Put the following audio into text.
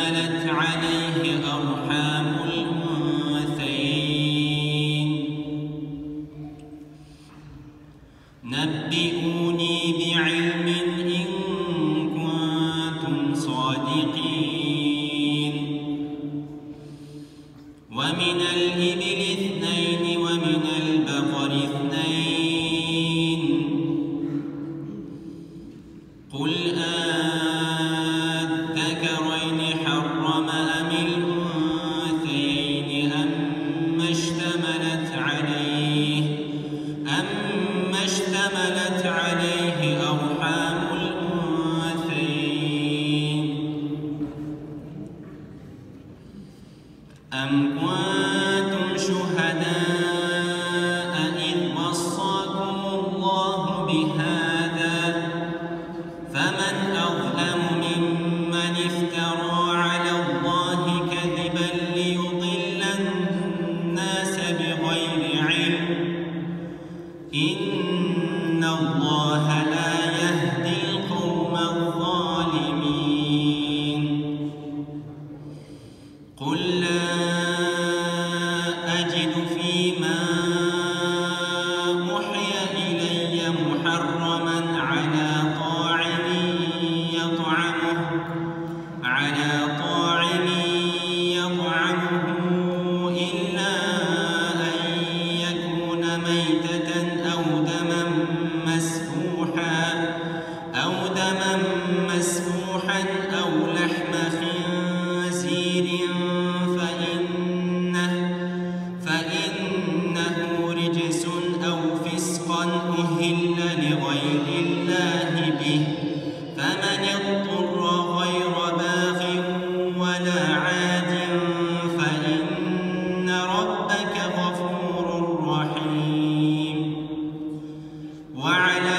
اشتملت عليه أرحام الأنثيين نبئوني بعلم إن كنتم صادقين ومن الإبل 2 ومن البقر 2 قل أذكرين حرم أم الأنثيين أما اشتملت عليه أرحام الأنثيين أم كنتم شهداء إذ وصاكم الله بهذا فمن أظلم ممن افترى على الله كذبا ليضل الناس بغير علم إن الله لا يهدي القوم الظالمين قل لا أجد فيما أوحي إلي محرما على طاعم يطعمه إلا أن يكون ميتة أو دما مسفوحا أو لحم خنزير فإنه رجس أو فسقا أهل لغير الله به فمن اضطر غير باغ ولا عاد فإن ربك غفور رحيم وعلى